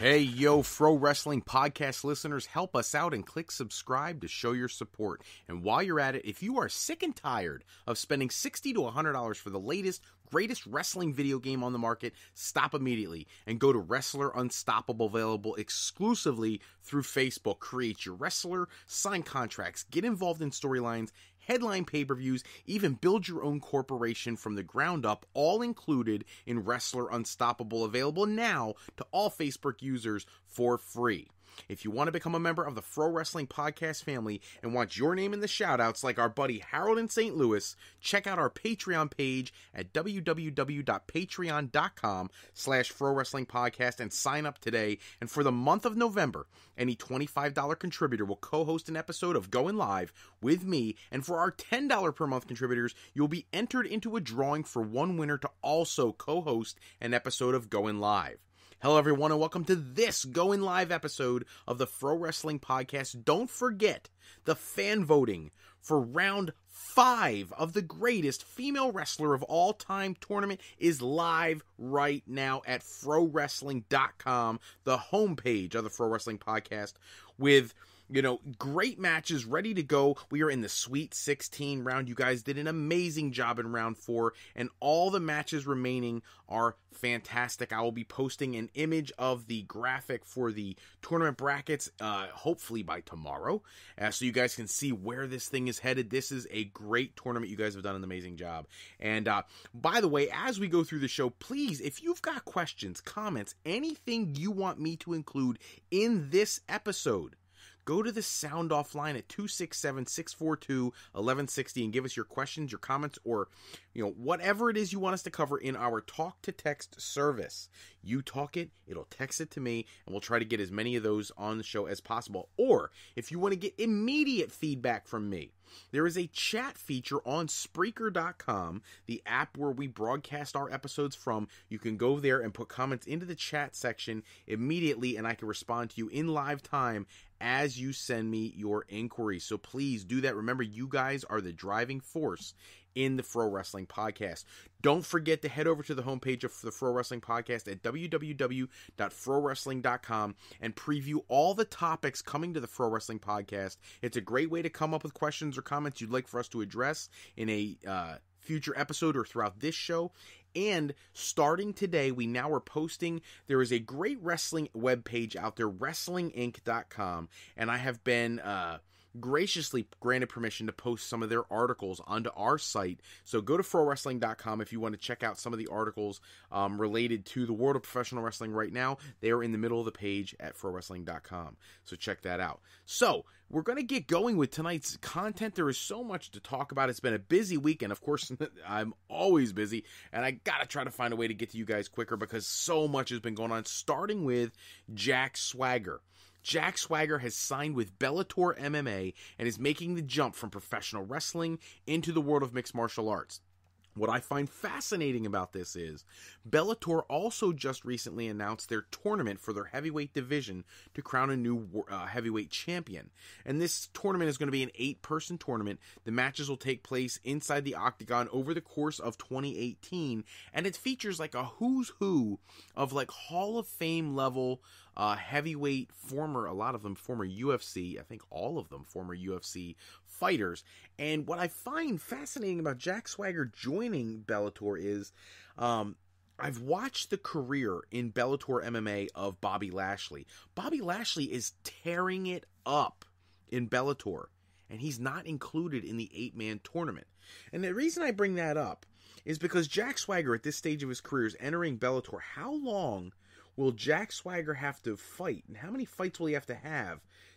Hey, yo, Fro Wrestling Podcast listeners, help us out and click subscribe to show your support. And while you're at it, if you are sick and tired of spending $60 to $100 for the latest, greatest wrestling video game on the market, stop immediately and go to Wrestler Unstoppable, available exclusively through Facebook. Create your wrestler, sign contracts, get involved in storylines, headline pay-per-views, even build your own corporation from the ground up, all included in Wrestler Unstoppable, available now to all Facebook users for free. If you want to become a member of the Fro Wrestling Podcast family and want your name in the shoutouts like our buddy Harold in St. Louis, check out our Patreon page at www.patreon.com/Fro Wrestling Podcast and sign up today. And for the month of November, any $25 contributor will co-host an episode of Going Live with me. And for our $10 per month contributors, you'll be entered into a drawing for one winner to also co-host an episode of Going Live. Hello everyone and welcome to this Going Live episode of the Fro Wrestling Podcast. Don't forget the fan voting for round 5 of the greatest female wrestler of all time tournament is live right now at frowrestling.com, the homepage of the Fro Wrestling Podcast, with great matches ready to go. We are in the Sweet 16 round. You guys did an amazing job in round 4, and all the matches remaining are fantastic. I will be posting an image of the graphic for the tournament brackets, hopefully by tomorrow, so you guys can see where this thing is headed. This is a great tournament. You guys have done an amazing job. And by the way, as we go through the show, please, if you've got questions, comments, anything you want me to include in this episode, go to the sound off line at 267-642-1160 and give us your questions, your comments, or whatever it is you want us to cover in our talk to text service. You talk it, it'll text it to me, and we'll try to get as many of those on the show as possible. Or if you want to get immediate feedback from me, there is a chat feature on Spreaker.com, the app where we broadcast our episodes from. You can go there and put comments into the chat section immediately, and I can respond to you in live time as you send me your inquiries. So please do that. Remember, you guys are the driving force in the Fro Wrestling Podcast. Don't forget to head over to the homepage of the Fro Wrestling Podcast at www.frowrestling.com and preview all the topics coming to the Fro Wrestling Podcast. It's a great way to come up with questions or comments you'd like for us to address in a future episode or throughout this show. And starting today, we now are posting, there is a great wrestling webpage out there, wrestlinginc.com, and I have been graciously granted permission to post some of their articles onto our site. So go to frowrestling.com if you want to check out some of the articles related to the world of professional wrestling right now. They are in the middle of the page at frowrestling.com. So check that out. So we're going to get going with tonight's content. There is so much to talk about. It's been a busy week, and of course, I'm always busy, and I got to try to find a way to get to you guys quicker because so much has been going on, starting with Jack Swagger. Jack Swagger has signed with Bellator MMA and is making the jump from professional wrestling into the world of mixed martial arts. What I find fascinating about this is Bellator also just recently announced their tournament for their heavyweight division to crown a new heavyweight champion. And this tournament is going to be an 8-person tournament. The matches will take place inside the octagon over the course of 2018. And it features like a who's who of like Hall of Fame level heavyweight, a lot of them former UFC, I think all of them former UFC fighters. And what I find fascinating about Jack Swagger joining Bellator is I've watched the career in Bellator MMA of Bobby Lashley. Bobby Lashley is tearing it up in Bellator, and he's not included in the 8-man tournament. And the reason I bring that up is because Jack Swagger at this stage of his career is entering Bellator. How long will Jack Swagger have to fight, and how many fights will he have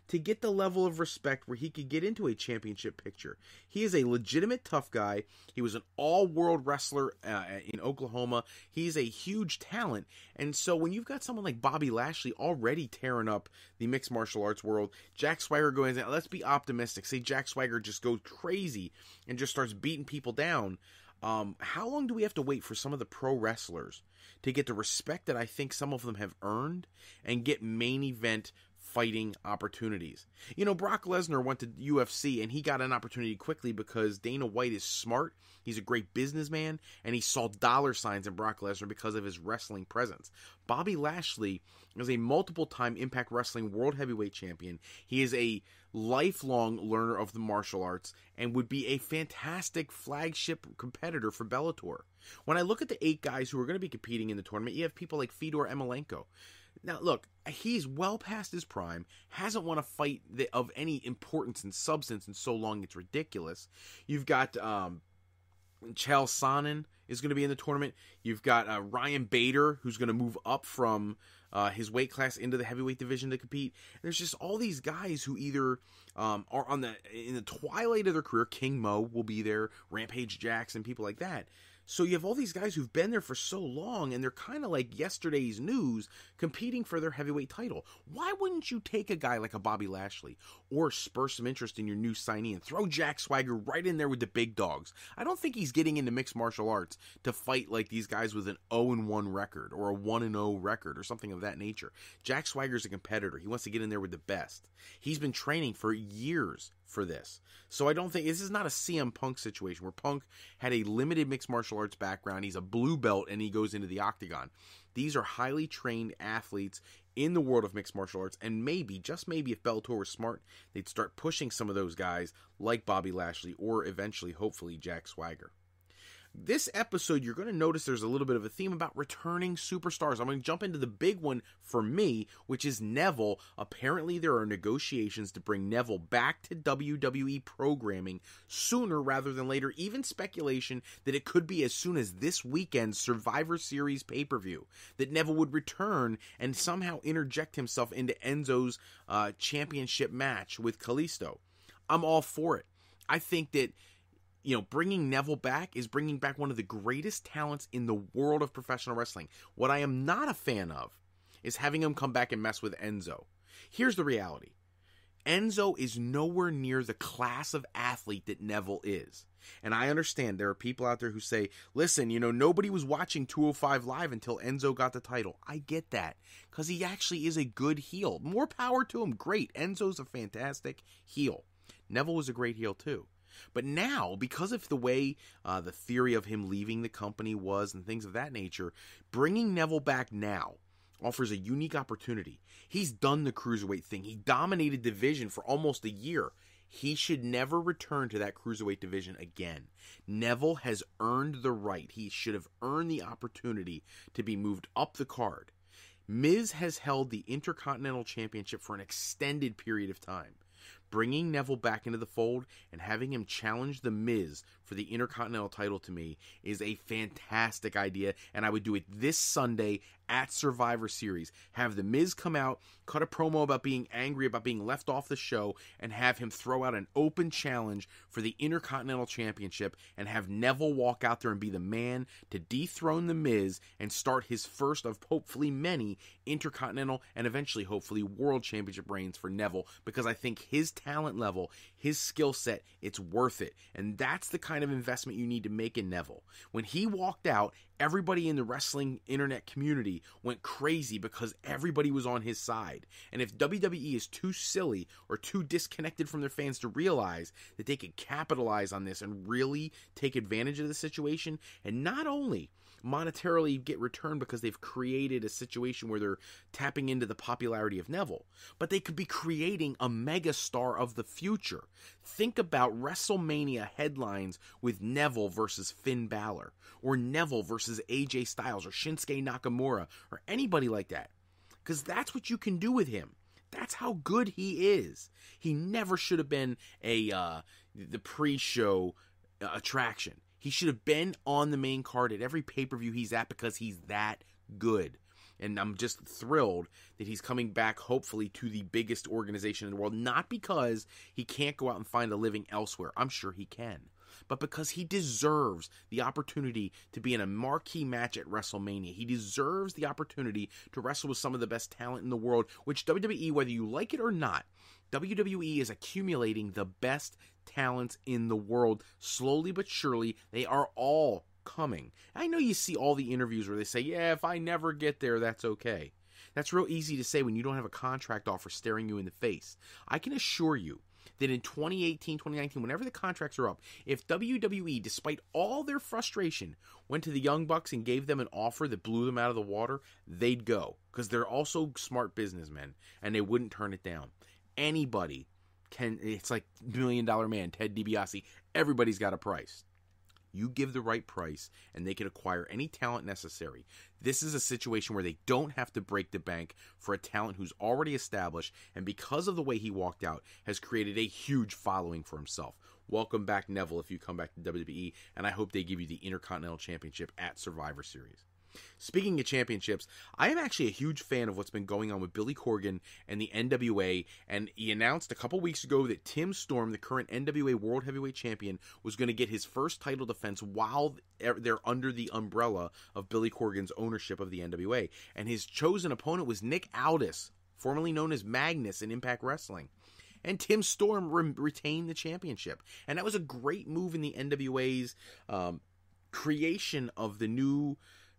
to get the level of respect where he could get into a championship picture? He is a legitimate tough guy. He was an all-world wrestler in Oklahoma. He's a huge talent. And so when you've got someone like Bobby Lashley already tearing up the mixed martial arts world, Jack Swagger going, let's be optimistic. Say Jack Swagger just goes crazy and just starts beating people down. How long do we have to wait for some of the pro wrestlers to get the respect that I think some of them have earned and get main event fighting opportunities? Brock Lesnar went to UFC and he got an opportunity quickly because Dana White is smart. He's a great businessman, and he saw dollar signs in Brock Lesnar because of his wrestling presence. Bobby Lashley as a multiple-time Impact Wrestling World Heavyweight Champion. He is a lifelong learner of the martial arts and would be a fantastic flagship competitor for Bellator. When I look at the 8 guys who are going to be competing in the tournament, you have people like Fedor Emelianenko. Now, look, he's well past his prime, hasn't won a fight of any importance and substance in so long it's ridiculous. You've got Chael Sonnen is going to be in the tournament. You've got Ryan Bader, who's going to move up from his weight class into the heavyweight division to compete. And there's just all these guys who either are in the twilight of their career. King Mo will be there, Rampage Jackson, people like that. So you have all these guys who've been there for so long, and they're kind of like yesterday's news, competing for their heavyweight title. Why wouldn't you take a guy like a Bobby Lashley, or spur some interest in your new signee, and throw Jack Swagger right in there with the big dogs? I don't think he's getting into mixed martial arts to fight like these guys with an 0-1 record, or a 1-0 record, or something of that nature. Jack Swagger's a competitor. He wants to get in there with the best. He's been training for years for this. So I don't think this is not a CM Punk situation where Punk had a limited mixed martial arts background. He's a blue belt and he goes into the octagon. These are highly trained athletes in the world of mixed martial arts, and maybe, just maybe, if Bellator was smart, they'd start pushing some of those guys like Bobby Lashley or eventually, hopefully, Jack Swagger. This episode, you're going to notice there's a little bit of a theme about returning superstars. I'm going to jump into the big one for me, which is Neville. Apparently, there are negotiations to bring Neville back to WWE programming sooner rather than later. Even speculation that it could be as soon as this weekend's Survivor Series pay-per-view, that Neville would return and somehow interject himself into Enzo's championship match with Kalisto. I'm all for it. I think that bringing Neville back is bringing back one of the greatest talents in the world of professional wrestling. What I am not a fan of is having him come back and mess with Enzo. Here's the reality. Enzo is nowhere near the class of athlete that Neville is. And I understand there are people out there who say, listen, nobody was watching 205 Live until Enzo got the title. I get that, because he actually is a good heel. More power to him. Great. Enzo's a fantastic heel. Neville was a great heel too. But now, because of the way the theory of him leaving the company was and things of that nature, bringing Neville back now offers a unique opportunity. He's done the cruiserweight thing. He dominated division for almost a year. He should never return to that cruiserweight division again. Neville has earned the right. He should have earned the opportunity to be moved up the card. Miz has held the Intercontinental Championship for an extended period of time. Bringing Neville back into the fold and having him challenge The Miz for the Intercontinental title, to me, is a fantastic idea, and I would do it this Sunday at Survivor Series. Have The Miz come out, cut a promo about being angry about being left off the show, and have him throw out an open challenge for the Intercontinental Championship, and have Neville walk out there and be the man to dethrone The Miz and start his first of hopefully many Intercontinental and eventually hopefully World Championship reigns for Neville, because I think his talent level, his skill set, it's worth it. And that's the kind of investment you need to make in Neville. When he walked out, everybody in the wrestling internet community went crazy because everybody was on his side. And if WWE is too silly or too disconnected from their fans to realize that they could capitalize on this and really take advantage of the situation, and not only monetarily get returned because they've created a situation where they're tapping into the popularity of Neville, but they could be creating a megastar of the future. Think about WrestleMania headlines with Neville versus Finn Balor, or Neville versus AJ Styles, or Shinsuke Nakamura, or anybody like that, because that's what you can do with him. That's how good he is. He never should have been the pre-show attraction. He should have been on the main card at every pay-per-view he's at, because he's that good. And I'm just thrilled that he's coming back, hopefully, to the biggest organization in the world. Not because he can't go out and find a living elsewhere. I'm sure he can. But because he deserves the opportunity to be in a marquee match at WrestleMania. He deserves the opportunity to wrestle with some of the best talent in the world, which WWE, whether you like it or not, WWE is accumulating the best talents in the world. Slowly but surely, they are all coming. I know you see all the interviews where they say, yeah, if I never get there, that's okay. That's real easy to say when you don't have a contract offer staring you in the face. I can assure you that in 2018, 2019, whenever the contracts are up, if WWE, despite all their frustration, went to the Young Bucks and gave them an offer that blew them out of the water, they'd go. Because they're also smart businessmen, and they wouldn't turn it down. Anybody can, it's like $1 Million Man, Ted DiBiase, everybody's got a price. You give the right price, and they can acquire any talent necessary. This is a situation where they don't have to break the bank for a talent who's already established, and because of the way he walked out, has created a huge following for himself. Welcome back, Neville, if you come back to WWE, and I hope they give you the Intercontinental Championship at Survivor Series. Speaking of championships, I am actually a huge fan of what's been going on with Billy Corgan and the NWA, and he announced a couple weeks ago that Tim Storm, the current NWA World Heavyweight Champion, was going to get his first title defense while they're under the umbrella of Billy Corgan's ownership of the NWA, and his chosen opponent was Nick Aldous, formerly known as Magnus in Impact Wrestling. And Tim Storm retained the championship, and that was a great move in the NWA's creation of the new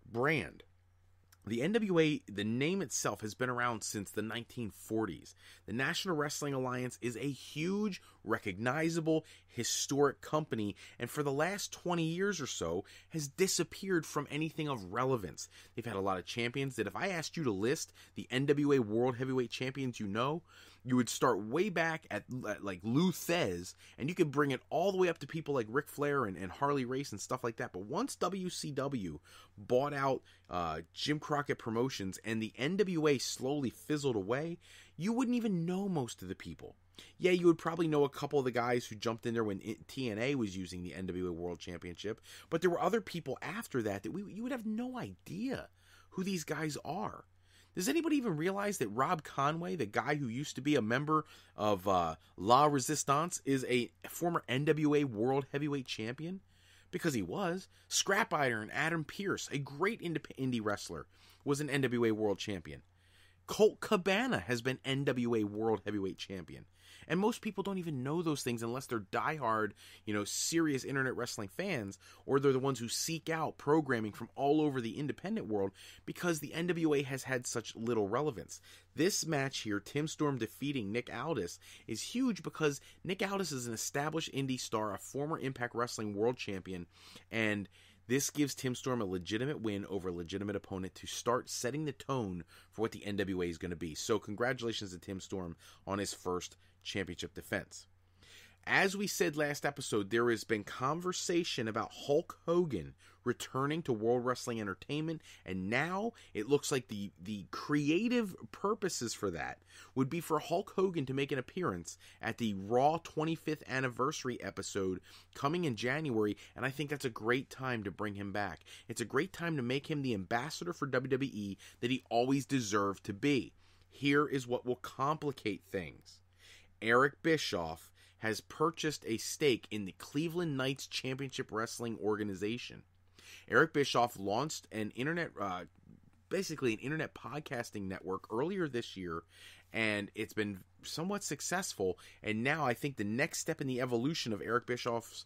brand. The NWA, the name itself, has been around since the 1940s. The National Wrestling Alliance is a huge, recognizable, historic company, and for the last 20 years or so, has disappeared from anything of relevance. They've had a lot of champions that if I asked you to list the NWA World Heavyweight Champions you would start way back at like Lou Thez, and you could bring it all the way up to people like Ric Flair and Harley Race and stuff like that. But once WCW bought out Jim Crockett Promotions and the NWA slowly fizzled away, you wouldn't even know most of the people. Yeah, you would probably know a couple of the guys who jumped in there when TNA was using the NWA World Championship, but there were other people after that you would have no idea who these guys are. Does anybody even realize that Rob Conway, the guy who used to be a member of La Resistance, is a former NWA World Heavyweight Champion? Because he was. Scrap Iron Adam Pearce, a great indie wrestler, was an NWA World Champion. Colt Cabana has been NWA World Heavyweight Champion. And most people don't even know those things unless they're diehard, serious internet wrestling fans, or they're the ones who seek out programming from all over the independent world because the NWA has had such little relevance. This match here, Tim Storm defeating Nick Aldis, is huge because Nick Aldis is an established indie star, a former Impact Wrestling World Champion, and this gives Tim Storm a legitimate win over a legitimate opponent to start setting the tone for what the NWA is going to be. So congratulations to Tim Storm on his first championship defense. As we said last episode, there has been conversation about Hulk Hogan returning to World Wrestling Entertainment, and now it looks like the creative purposes for that would be for Hulk Hogan to make an appearance at the Raw 25th anniversary episode coming in January, and I think that's a great time to bring him back. It's a great time to make him the ambassador for WWE that he always deserved to be. Here is what will complicate things. Eric Bischoff has purchased a stake in the Cleveland Knights Championship Wrestling organization. Eric Bischoff launched an internet podcasting network earlier this year, and it's been somewhat successful. And now I think the next step in the evolution of Eric Bischoff's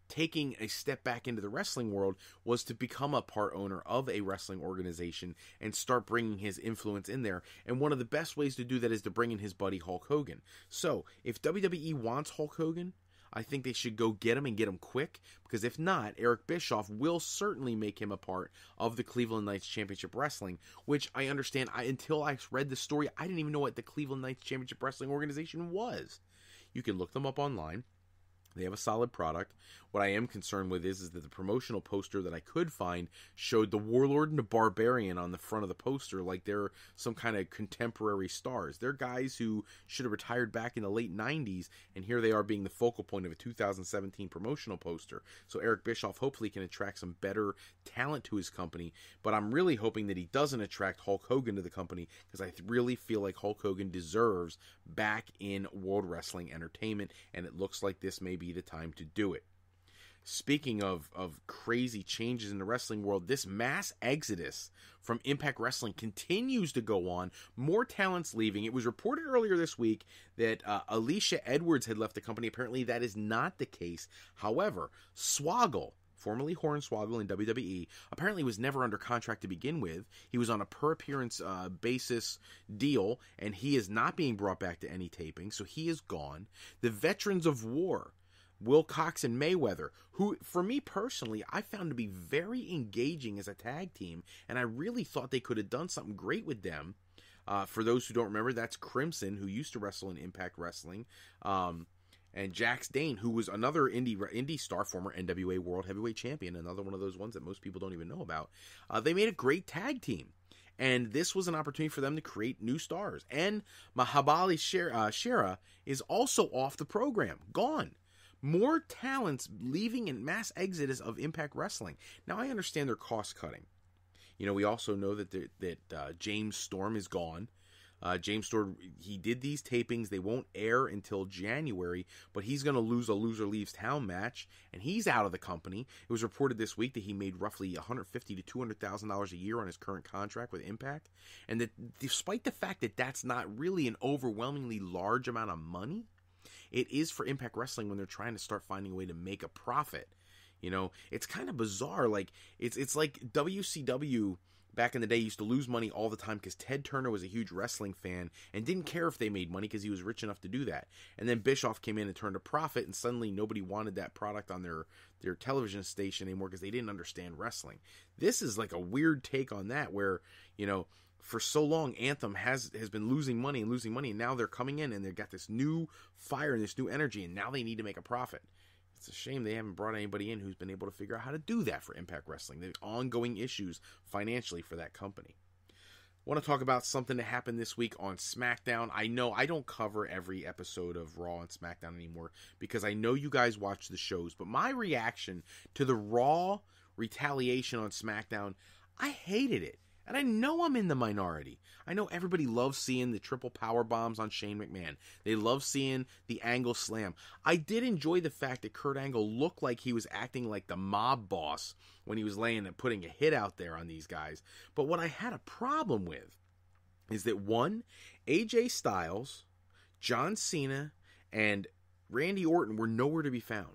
taking a step back into the wrestling world was to become a part owner of a wrestling organization and start bringing his influence in there. And one of the best ways to do that is to bring in his buddy Hulk Hogan. So if WWE wants Hulk Hogan, I think they should go get him and get him quick, because if not, Eric Bischoff will certainly make him a part of the Cleveland Knights Championship Wrestling, which I understand, until I read the story, I didn't even know what the Cleveland Knights Championship Wrestling organization was. You can look them up online. They have a solid product. What I am concerned with is that the promotional poster that I could find showed the Warlord and the Barbarian on the front of the poster like they're some kind of contemporary stars. They're guys who should have retired back in the late 90s, and here they are being the focal point of a 2017 promotional poster. So Eric Bischoff hopefully can attract some better talent to his company, but I'm really hoping that he doesn't attract Hulk Hogan to the company, because I really feel like Hulk Hogan deserves back in World Wrestling Entertainment, and it looks like this may be the time to do it. Speaking of crazy changes in the wrestling world, this mass exodus from Impact Wrestling continues to go on. More talents leaving. It was reported earlier this week that Alicia Edwards had left the company. Apparently that is not the case. However, Swoggle formerly Hornswoggle in WWE, apparently was never under contract to begin with. He was on a per-appearance basis deal, and he is not being brought back to any taping, so he is gone. The Veterans of War, Wilcox and Mayweather, who, for me personally, I found to be very engaging as a tag team, and I really thought they could have done something great with them. For those who don't remember, that's Crimson, who used to wrestle in Impact Wrestling, and Jax Dane, who was another indie star, former NWA World Heavyweight Champion, another one of those ones that most people don't even know about. They made a great tag team, and this was an opportunity for them to create new stars. And Mahabali Shera is also off the program, gone. More talents leaving in mass exodus of Impact Wrestling. Now, I understand they're cost-cutting. You know, we also know that James Storm is gone. James Storm, he did these tapings. They won't air until January, but he's going to lose a Loser Leaves Town match, and he's out of the company. It was reported this week that he made roughly $150,000 to $200,000 a year on his current contract with Impact, and that despite the fact that that's not really an overwhelmingly large amount of money, it is for Impact Wrestling when they're trying to start finding a way to make a profit. You know, it's kind of bizarre. Like, it's like WCW back in the day used to lose money all the time because Ted Turner was a huge wrestling fan and didn't care if they made money because he was rich enough to do that. And then Bischoff came in and turned a profit, and suddenly nobody wanted that product on their television station anymore because they didn't understand wrestling. This is like a weird take on that where, you know, for so long, Anthem has been losing money, and now they're coming in and they've got this new fire and this new energy, and now they need to make a profit. It's a shame they haven't brought anybody in who's been able to figure out how to do that for Impact Wrestling. The ongoing issues financially for that company. I want to talk about something that happened this week on SmackDown. I know I don't cover every episode of Raw and SmackDown anymore because I know you guys watch the shows, but my reaction to the Raw retaliation on SmackDown, I hated it. And I know I'm in the minority. I know everybody loves seeing the triple power bombs on Shane McMahon. They love seeing the Angle slam. I did enjoy the fact that Kurt Angle looked like he was acting like the mob boss when he was laying and putting a hit out there on these guys. But what I had a problem with is that, one, AJ Styles, John Cena, and Randy Orton were nowhere to be found.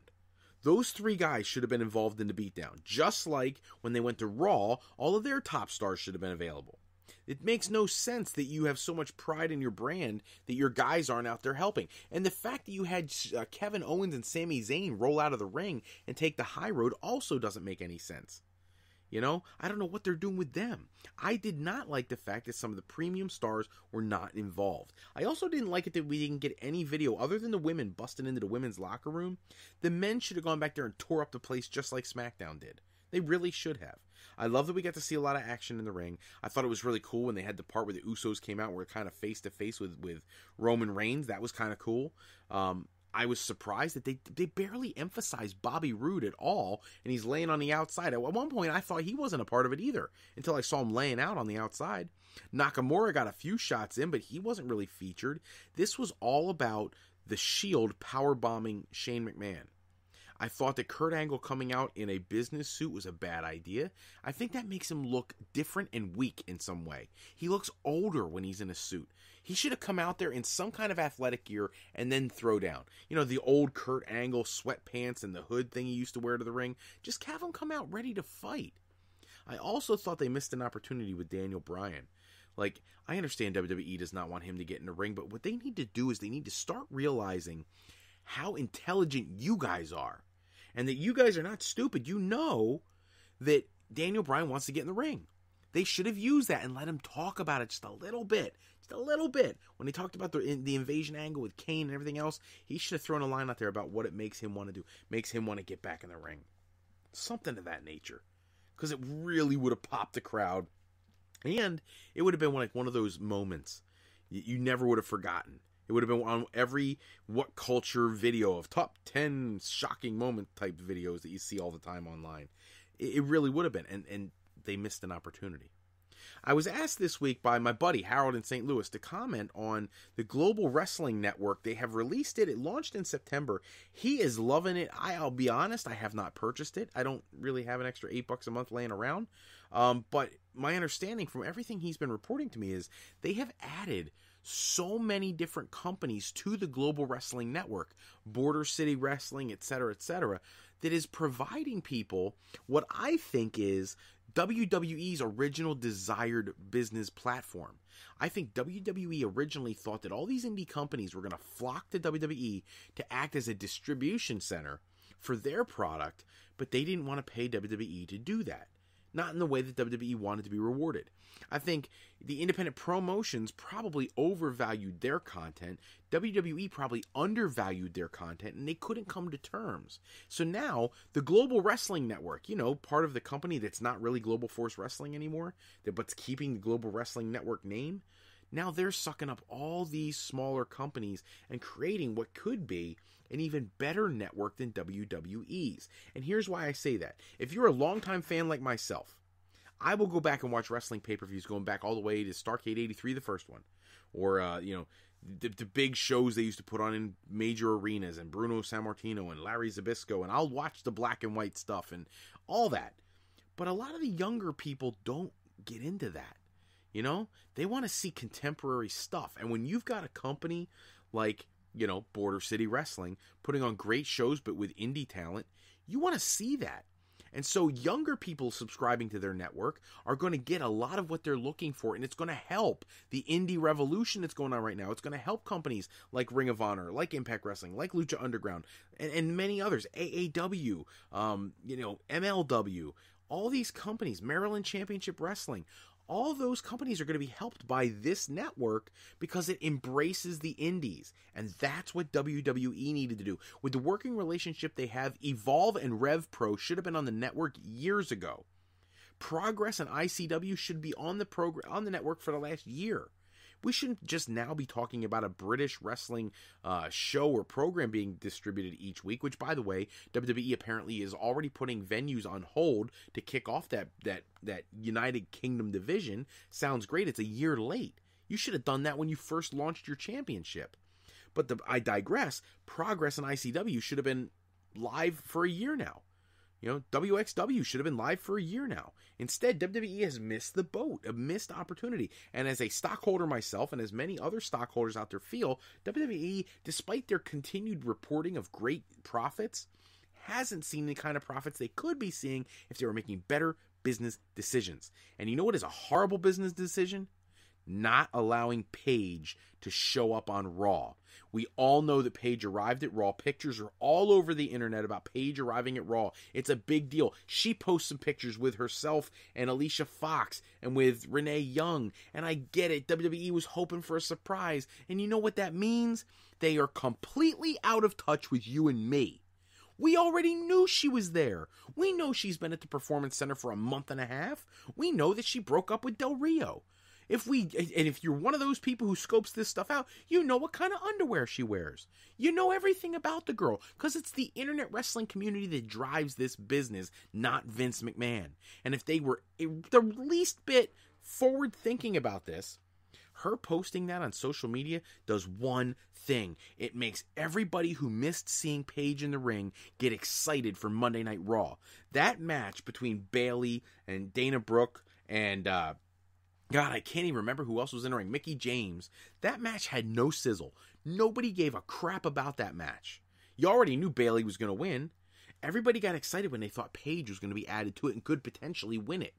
Those three guys should have been involved in the beatdown. Just like when they went to Raw, all of their top stars should have been available. It makes no sense that you have so much pride in your brand that your guys aren't out there helping. And the fact that you had Kevin Owens and Sami Zayn roll out of the ring and take the high road also doesn't make any sense. You know, I don't know what they're doing with them. I did not like the fact that some of the premium stars were not involved. I also didn't like it that we didn't get any video other than the women busting into the women's locker room. The men should have gone back there and tore up the place just like SmackDown did. They really should have. I love that we got to see a lot of action in the ring. I thought it was really cool when they had the part where the Usos came out, where kind of face to face with Roman Reigns. That was kind of cool. I was surprised that they barely emphasized Bobby Roode at all, and he's laying on the outside. At one point, I thought he wasn't a part of it either, until I saw him laying out on the outside. Nakamura got a few shots in, but he wasn't really featured. This was all about the Shield powerbombing Shane McMahon. I thought that Kurt Angle coming out in a business suit was a bad idea. I think that makes him look different and weak in some way. He looks older when he's in a suit. He should have come out there in some kind of athletic gear and then throw down. You know, the old Kurt Angle sweatpants and the hood thing he used to wear to the ring. Just have him come out ready to fight. I also thought they missed an opportunity with Daniel Bryan. Like, I understand WWE does not want him to get in the ring, but what they need to do is they need to start realizing how intelligent you guys are. And that you guys are not stupid. You know that Daniel Bryan wants to get in the ring. They should have used that and let him talk about it just a little bit. Just a little bit. When he talked about the invasion angle with Kane and everything else, he should have thrown a line out there about what it makes him want to do. Makes him want to get back in the ring. Something of that nature. Because it really would have popped the crowd. And it would have been like one of those moments you never would have forgotten. It would have been on every What Culture video of top 10 shocking moment type videos that you see all the time online. It really would have been, and they missed an opportunity. I was asked this week by my buddy Harold in St. Louis to comment on the Global Wrestling Network. They have released it. It launched in September. He is loving it. I'll be honest, I have not purchased it. I don't really have an extra $8 a month laying around. But my understanding from everything he's been reporting to me is they have added so many different companies to the Global Wrestling Network, Border City Wrestling, etc., that is providing people what I think is WWE's original desired business platform. I think WWE originally thought that all these indie companies were going to flock to WWE to act as a distribution center for their product, but they didn't want to pay WWE to do that. Not in the way that WWE wanted to be rewarded. I think the independent promotions probably overvalued their content. WWE probably undervalued their content, and they couldn't come to terms. So now, the Global Wrestling Network, part of the company that's not really Global Force Wrestling anymore, but's keeping the Global Wrestling Network name, now they're sucking up all these smaller companies and creating what could be an even better network than WWE's. And here's why I say that. If you're a longtime fan like myself, I will go back and watch wrestling pay-per-views going back all the way to Starrcade 83, the first one. Or, the big shows they used to put on in major arenas, and Bruno Sammartino and Larry Zbyszko, and I'll watch the black and white stuff and all that. But a lot of the younger people don't get into that. They want to see contemporary stuff. And when you've got a company like, Border City Wrestling putting on great shows but with indie talent, you want to see that. And so younger people subscribing to their network are going to get a lot of what they're looking for, and it's going to help the indie revolution that's going on right now. It's going to help companies like Ring of Honor, like Impact Wrestling, like Lucha Underground, and many others, AAW, MLW, all these companies, Maryland Championship Wrestling. All those companies are going to be helped by this network because it embraces the indies. And that's what WWE needed to do. With the working relationship they have, Evolve and Rev Pro should have been on the network years ago. Progress and ICW should be on the network for the last year. We shouldn't just now be talking about a British wrestling show or program being distributed each week, which, by the way, WWE apparently is already putting venues on hold to kick off that United Kingdom division. Sounds great. It's a year late. You should have done that when you first launched your championship. But I digress. Progress and ICW should have been live for a year now. WXW should have been live for a year now. Instead, WWE has missed the boat, a missed opportunity. And as a stockholder myself, and as many other stockholders out there feel, WWE, despite their continued reporting of great profits, hasn't seen the kind of profits they could be seeing if they were making better business decisions. And you know what is a horrible business decision? Not allowing Paige to show up on Raw. We all know that Paige arrived at Raw. Pictures are all over the internet about Paige arriving at Raw. It's a big deal. She posts some pictures with herself and Alicia Fox and with Renee Young. And I get it. WWE was hoping for a surprise. And you know what that means? They are completely out of touch with you and me. We already knew she was there. We know she's been at the Performance Center for a month and a half. We know that she broke up with Del Rio. If you're one of those people who scopes this stuff out, you know what kind of underwear she wears. You know everything about the girl, because it's the internet wrestling community that drives this business, not Vince McMahon. And if they were the least bit forward thinking about this, her posting that on social media does one thing. It makes everybody who missed seeing Paige in the ring get excited for Monday Night Raw. That match between Bayley and Dana Brooke and God, I can't even remember who else was in the ring. Mickie James. That match had no sizzle. Nobody gave a crap about that match. You already knew Bayley was going to win. Everybody got excited when they thought Paige was going to be added to it and could potentially win it.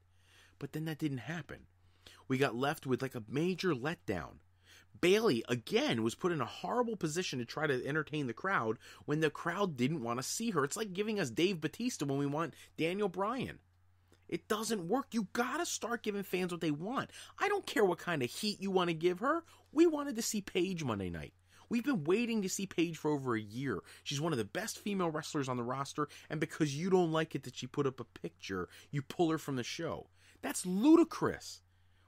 But then that didn't happen. We got left with like a major letdown. Bayley, again, was put in a horrible position to try to entertain the crowd when the crowd didn't want to see her. It's like giving us Dave Bautista when we want Daniel Bryan. It doesn't work. You gotta start giving fans what they want. I don't care what kind of heat you want to give her. We wanted to see Paige Monday night. We've been waiting to see Paige for over a year. She's one of the best female wrestlers on the roster, and because you don't like it that she put up a picture, you pull her from the show. That's ludicrous.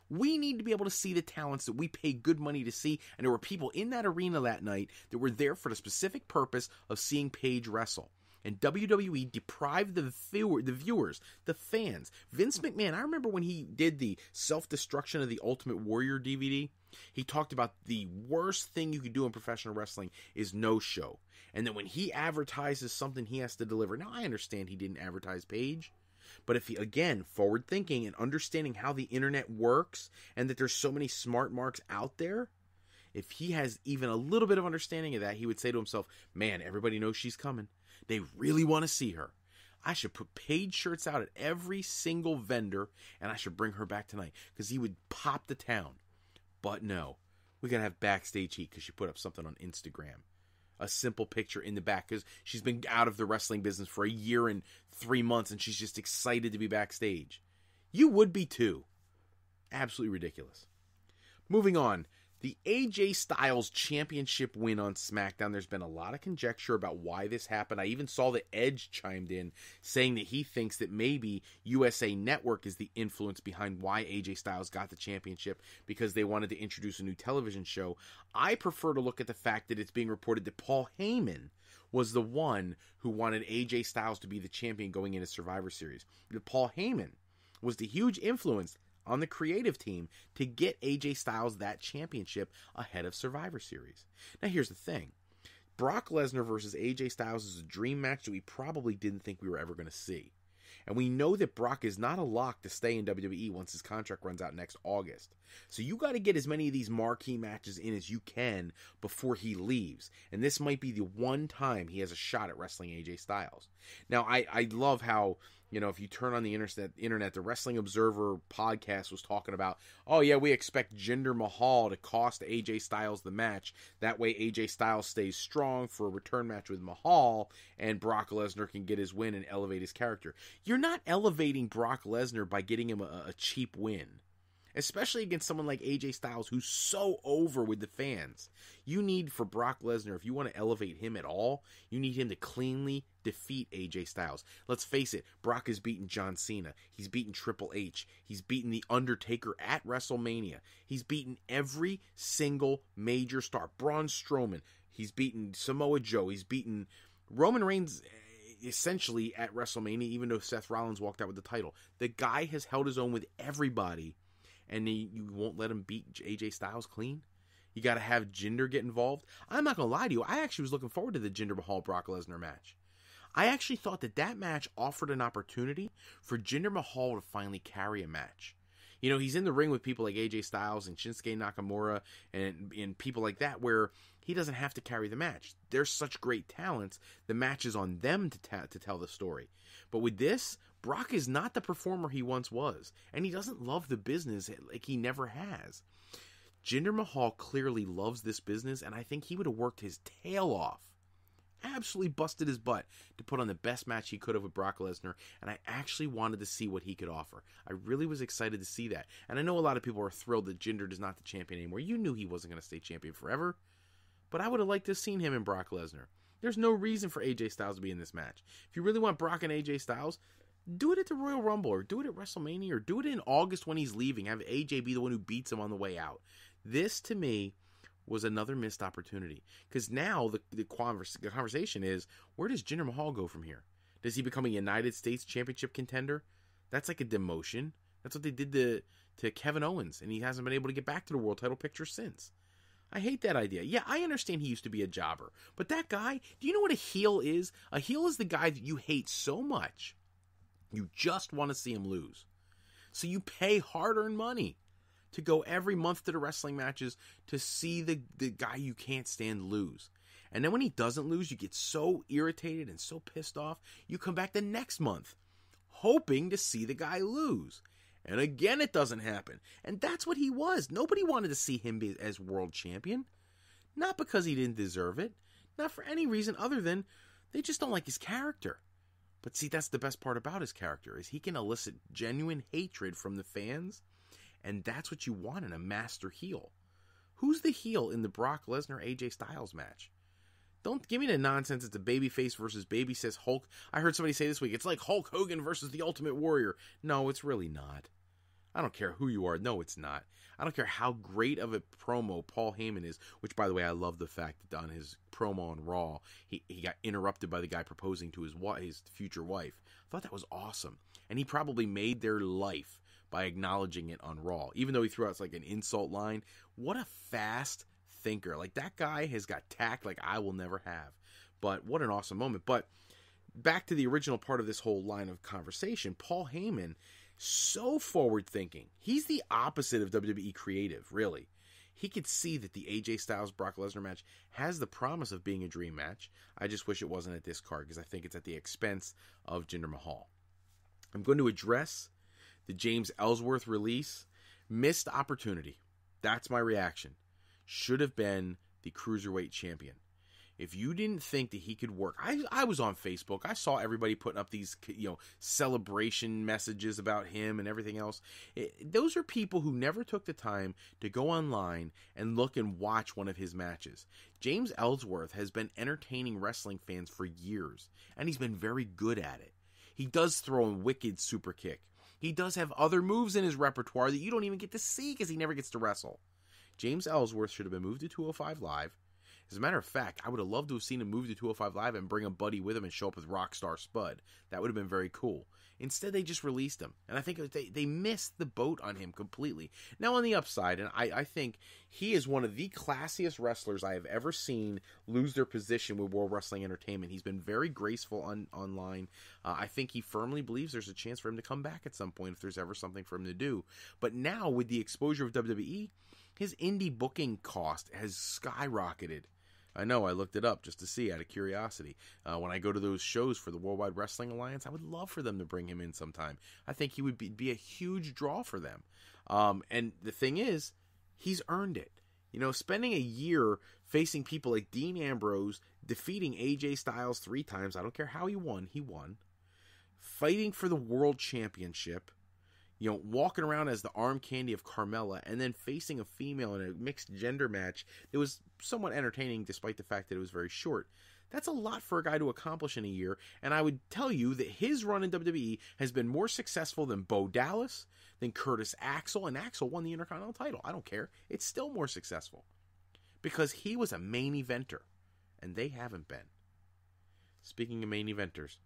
We need to be able to see the talents that we pay good money to see, and there were people in that arena that night that were there for the specific purpose of seeing Paige wrestle. And WWE deprived the viewers, the fans. Vince McMahon, I remember when he did the Self-Destruction of the Ultimate Warrior DVD, he talked about the worst thing you could do in professional wrestling is no show. And then when he advertises something he has to deliver. Now, I understand he didn't advertise Paige. But if he, again, forward thinking and understanding how the internet works and that there's so many smart marks out there, if he has even a little bit of understanding of that, he would say to himself, man, everybody knows she's coming. They really want to see her. I should put Paige shirts out at every single vendor, and I should bring her back tonight, because he would pop the town. But no, we got to have backstage heat, because she put up something on Instagram. A simple picture in the back, because she's been out of the wrestling business for a year and 3 months, and she's just excited to be backstage. You would be too. Absolutely ridiculous. Moving on. The AJ Styles championship win on SmackDown. There's been a lot of conjecture about why this happened. I even saw that Edge chimed in saying that he thinks that maybe USA Network is the influence behind why AJ Styles got the championship, because they wanted to introduce a new television show. I prefer to look at the fact that it's being reported that Paul Heyman was the one who wanted AJ Styles to be the champion going into Survivor Series. That Paul Heyman was the huge influence on the creative team to get AJ Styles that championship ahead of Survivor Series. Now here's the thing. Brock Lesnar versus AJ Styles is a dream match that we probably didn't think we were ever going to see. And we know that Brock is not a lock to stay in WWE once his contract runs out next August. So you got to get as many of these marquee matches in as you can before he leaves. And this might be the one time he has a shot at wrestling AJ Styles. Now, I love how, you know, if you turn on the internet, the Wrestling Observer podcast was talking about, oh yeah, we expect Jinder Mahal to cost AJ Styles the match. That way AJ Styles stays strong for a return match with Mahal, and Brock Lesnar can get his win and elevate his character. You're not elevating Brock Lesnar by getting him a cheap win, especially against someone like AJ Styles, who's so over with the fans. You need, for Brock Lesnar, if you want to elevate him at all, you need him to cleanly defeat AJ Styles. Let's face it, Brock has beaten John Cena. He's beaten Triple H. He's beaten The Undertaker at WrestleMania. He's beaten every single major star. Braun Strowman. He's beaten Samoa Joe. He's beaten Roman Reigns essentially at WrestleMania, even though Seth Rollins walked out with the title. The guy has held his own with everybody, and you won't let him beat AJ Styles clean? You got to have Jinder get involved? I'm not going to lie to you. I actually was looking forward to the Jinder Mahal Brock Lesnar match. I actually thought that match offered an opportunity for Jinder Mahal to finally carry a match. You know, he's in the ring with people like AJ Styles and Shinsuke Nakamura and people like that, where he doesn't have to carry the match. They're such great talents. The match is on them to tell the story. But with this, Brock is not the performer he once was, and he doesn't love the business like he never has. Jinder Mahal clearly loves this business, and I think he would have worked his tail off, absolutely busted his butt to put on the best match he could have with Brock Lesnar, and I actually wanted to see what he could offer. I really was excited to see that, and I know a lot of people are thrilled that Jinder is not the champion anymore. You knew he wasn't going to stay champion forever, but I would have liked to have seen him and Brock Lesnar. There's no reason for AJ Styles to be in this match. If you really want Brock and AJ Styles, do it at the Royal Rumble, or do it at WrestleMania, or do it in August when he's leaving. Have AJ be the one who beats him on the way out. This, to me, was another missed opportunity. Because now the conversation is, where does Jinder Mahal go from here? Does he become a United States Championship contender? That's like a demotion. That's what they did to Kevin Owens, and he hasn't been able to get back to the world title picture since. I hate that idea. Yeah, I understand he used to be a jobber. But that guy, do you know what a heel is? A heel is the guy that you hate so much, you just want to see him lose. So you pay hard-earned money to go every month to the wrestling matches to see the guy you can't stand lose. And then when he doesn't lose, you get so irritated and so pissed off, you come back the next month hoping to see the guy lose. And again, it doesn't happen. And that's what he was. Nobody wanted to see him be as world champion. Not because he didn't deserve it. Not for any reason other than they just don't like his character. But see, that's the best part about his character, is he can elicit genuine hatred from the fans. And that's what you want in a master heel. Who's the heel in the Brock Lesnar AJ Styles match? Don't give me the nonsense. It's a babyface versus baby, says Hulk. I heard somebody say this week, it's like Hulk Hogan versus the Ultimate Warrior. No, it's really not. I don't care who you are. No, it's not. I don't care how great of a promo Paul Heyman is, which, by the way, I love the fact that on his promo on Raw, he got interrupted by the guy proposing to his future wife. I thought that was awesome. And he probably made their life by acknowledging it on Raw, even though he threw out like an insult line. What a fast thinker. Like, that guy has got tact like I will never have. But what an awesome moment. But back to the original part of this whole line of conversation, Paul Heyman, so forward thinking. He's the opposite of WWE creative, really. he could see that the AJ Styles Brock Lesnar match has the promise of being a dream match. I just wish it wasn't at this card because I think it's at the expense of Jinder Mahal. I'm going to address the James Ellsworth release. Missed opportunity. That's my reaction. Should have been the Cruiserweight champion. If you didn't think that he could work, I was on Facebook. I saw everybody putting up these, celebration messages about him and everything else. Those are people who never took the time to go online and look and watch one of his matches. James Ellsworth has been entertaining wrestling fans for years, and he's been very good at it. He does throw a wicked super kick. He does have other moves in his repertoire that you don't even get to see because he never gets to wrestle. James Ellsworth should have been moved to 205 Live. As a matter of fact, I would have loved to have seen him move to 205 Live and bring a buddy with him and show up with Rockstar Spud. That would have been very cool. Instead, they just released him. And I think they missed the boat on him completely. Now, on the upside, and I think he is one of the classiest wrestlers I have ever seen lose their position with World Wrestling Entertainment. He's been very graceful online. I think he firmly believes there's a chance for him to come back at some point if there's ever something for him to do. But now, with the exposure of WWE, his indie booking cost has skyrocketed. I know, I looked it up just to see out of curiosity. When I go to those shows for the Worldwide Wrestling Alliance, I would love for them to bring him in sometime. I think he would be a huge draw for them. And the thing is, he's earned it. Spending a year facing people like Dean Ambrose, defeating AJ Styles 3 times, I don't care how he won, fighting for the World Championship, walking around as the arm candy of Carmella, and then facing a female in a mixed gender match that was somewhat entertaining despite the fact that it was very short. That's a lot for a guy to accomplish in a year, and I would tell you that his run in WWE has been more successful than Bo Dallas, than Curtis Axel, and Axel won the Intercontinental title. I don't care. It's still more successful because he was a main eventer, and they haven't been. Speaking of main eventers,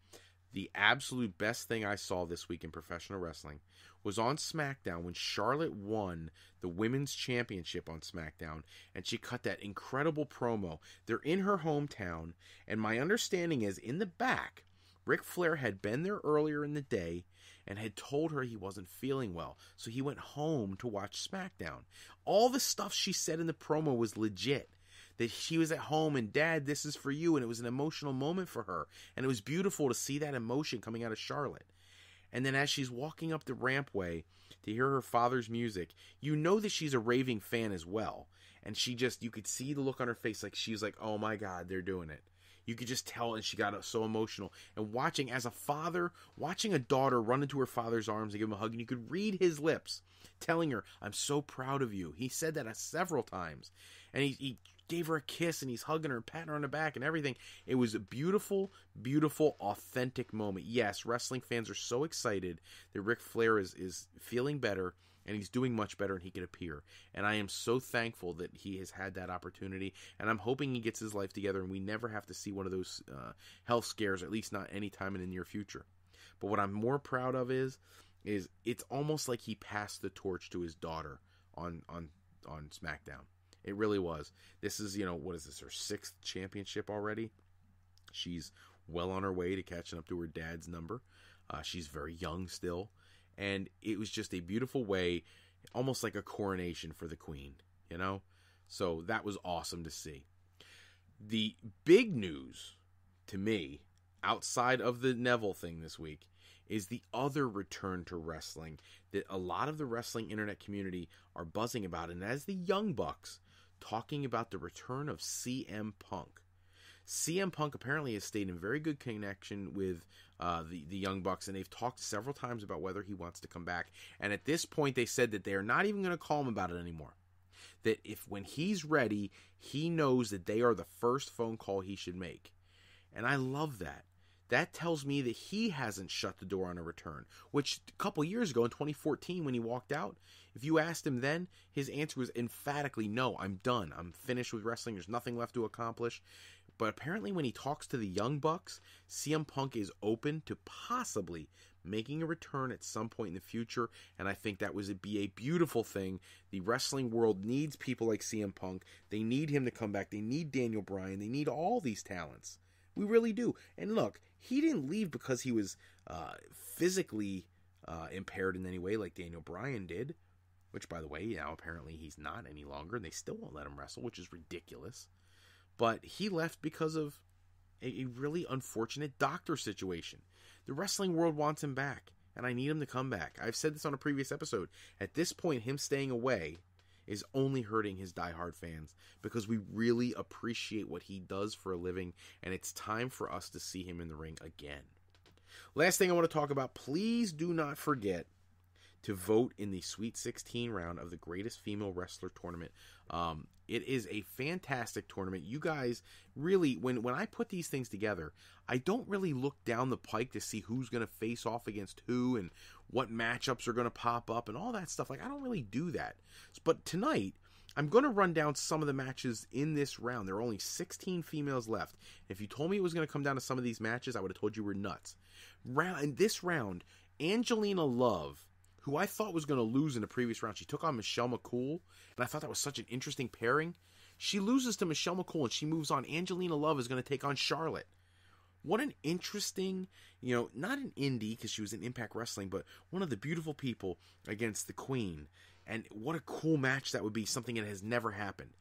the absolute best thing I saw this week in professional wrestling was on SmackDown when Charlotte won the Women's Championship on SmackDown, and she cut that incredible promo. They're in her hometown, and my understanding is, in the back, Ric Flair had been there earlier in the day and had told her he wasn't feeling well, so he went home to watch SmackDown. All the stuff she said in the promo was legit. That she was at home and, Dad, this is for you, and it was an emotional moment for her, and it was beautiful to see that emotion coming out of Charlotte. And then as she's walking up the rampway to hear her father's music, you know that she's a raving fan as well, and you could see the look on her face, like she's like, oh my God, they're doing it. You could just tell, and she got so emotional. And as a father, watching a daughter run into her father's arms and give him a hug, and you could read his lips telling her, I'm so proud of you. He said that several times. And he gave her a kiss, and he's hugging her, patting her on the back and everything. It was a beautiful, beautiful, authentic moment. Yes, wrestling fans are so excited that Ric Flair is feeling better, and he's doing much better, and he can appear. And I am so thankful that he has had that opportunity, and I'm hoping he gets his life together, and we never have to see one of those health scares, at least not anytime in the near future. But what I'm more proud of is it's almost like he passed the torch to his daughter on SmackDown. It really was. This is, what is this, her 6th championship already? She's well on her way to catching up to her dad's number. She's very young still. And it was just a beautiful way, almost like a coronation for the queen, So that was awesome to see. The big news to me, outside of the Neville thing this week, is the other return to wrestling that a lot of the wrestling internet community are buzzing about, and that is the Young Bucks talking about the return of CM Punk. CM Punk apparently has stayed in very good connection with the Young Bucks, and they've talked several times about whether he wants to come back. And at this point, they said that they're not even going to call him about it anymore. That when he's ready, he knows that they are the first phone call he should make. And I love that. That tells me that he hasn't shut the door on a return, which a couple years ago in 2014 when he walked out, if you asked him then, his answer was emphatically, no, I'm done. I'm finished with wrestling. There's nothing left to accomplish. But apparently when he talks to the Young Bucks, CM Punk is open to possibly making a return at some point in the future, and I think that would be a beautiful thing. The wrestling world needs people like CM Punk. They need him to come back. They need Daniel Bryan. They need all these talents. We really do. And look, he didn't leave because he was physically impaired in any way like Daniel Bryan did. which, by the way, now apparently he's not any longer, and they still won't let him wrestle, which is ridiculous. But he left because of a really unfortunate doctor situation. The wrestling world wants him back, and I need him to come back. I've said this on a previous episode. At this point, him staying away is only hurting his diehard fans, because we really appreciate what he does for a living, and it's time for us to see him in the ring again. Last thing I want to talk about, please do not forget to vote in the Sweet 16 round of the Greatest Female Wrestler Tournament. It is a fantastic tournament. You guys really, when I put these things together, I don't really look down the pike to see who's going to face off against who and what matchups are going to pop up and all that stuff. Like, I don't really do that. But tonight, I'm going to run down some of the matches in this round. There are only 16 females left. If you told me it was going to come down to some of these matches, I would have told you we're nuts. In this round, Angelina Love, who I thought was going to lose in the previous round. She took on Michelle McCool, and I thought that was such an interesting pairing. She loses to Michelle McCool, and she moves on. Angelina Love is going to take on Charlotte. What an interesting, not an indie, because she was in Impact Wrestling, but one of the beautiful people against the Queen. And what a cool match that would be, something that has never happened.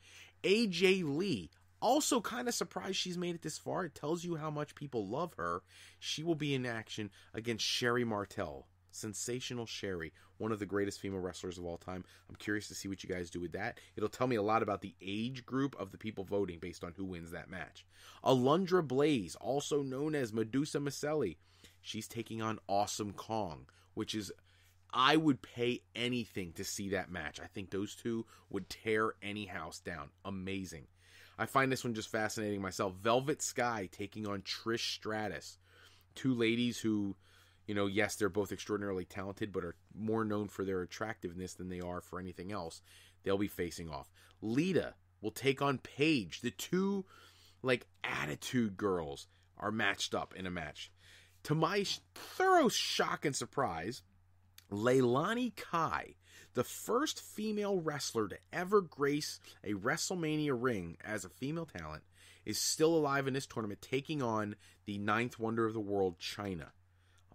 AJ Lee, also kind of surprised she's made it this far. It tells you how much people love her. She will be in action against Sherry Martel. Sensational Sherry, one of the greatest female wrestlers of all time. I'm curious to see what you guys do with that. It'll tell me a lot about the age group of the people voting based on who wins that match. Alundra Blaze, also known as Medusa Maselli, she's taking on Awesome Kong, which is, I would pay anything to see that match. I think those two would tear any house down. Amazing. I find this one just fascinating myself. Velvet Sky taking on Trish Stratus. Two ladies who, yes, they're both extraordinarily talented, but are more known for their attractiveness than they are for anything else. They'll be facing off. Lita will take on Paige. The two, attitude girls are matched up in a match. To my thorough shock and surprise, Leilani Kai, the first female wrestler to ever grace a WrestleMania ring as a female talent, is still alive in this tournament, taking on the ninth wonder of the world, Chyna.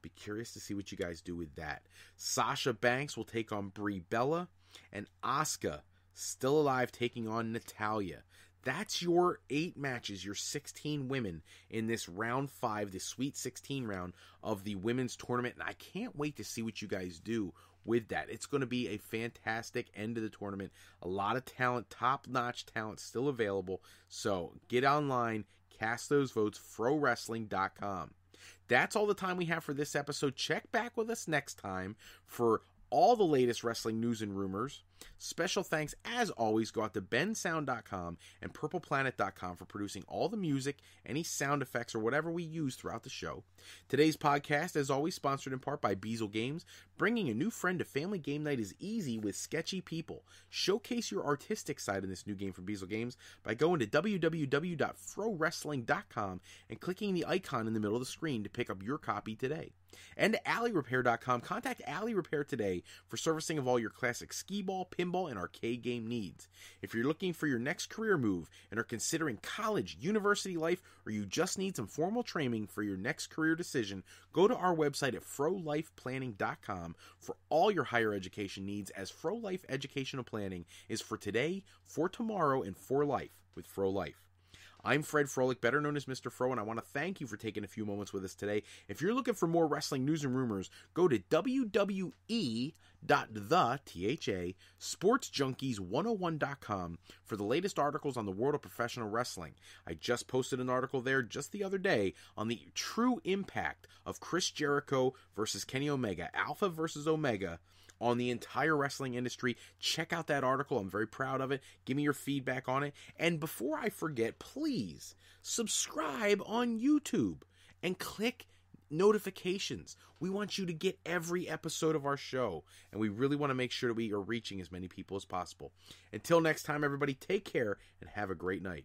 Be curious to see what you guys do with that. Sasha Banks will take on Brie Bella, and Asuka, still alive, taking on Natalya. That's your 8 matches, your 16 women in this round 5, the Sweet 16 round of the women's tournament, and I can't wait to see what you guys do with that. It's going to be a fantastic end of the tournament. A lot of talent, top-notch talent still available, so get online, cast those votes, frowrestling.com. That's all the time we have for this episode. Check back with us next time for all the latest wrestling news and rumors. Special thanks, as always, go out to bensound.com and purpleplanet.com for producing all the music, any sound effects, or whatever we use throughout the show. Today's podcast, as always, sponsored in part by Beazle Games. Bringing a new friend to family game night is easy with sketchy people. Showcase your artistic side in this new game from Beazle Games by going to www.frowrestling.com and clicking the icon in the middle of the screen to pick up your copy today. And AlleyRepair.com. Contact Alley Repair today for servicing of all your classic skee-ball, pinball, and arcade game needs. If you're looking for your next career move and are considering college, university life, or you just need some formal training for your next career decision, go to our website at frolifeplanning.com for all your higher education needs, as Fro Life Educational Planning is for today, for tomorrow, and for life with Fro Life. I'm Fred Froelich, better known as Mr. Fro, and I want to thank you for taking a few moments with us today. If you're looking for more wrestling news and rumors, go to www.sportsjunkies101.com for the latest articles on the world of professional wrestling. I just posted an article there just the other day on the true impact of Chris Jericho versus Kenny Omega, Alpha versus Omega, on the entire wrestling industry. Check out that article. I'm very proud of it. Give me your feedback on it. And before I forget, please subscribe on YouTube and click notifications. We want you to get every episode of our show, and we really want to make sure that we are reaching as many people as possible. Until next time, everybody, take care and have a great night.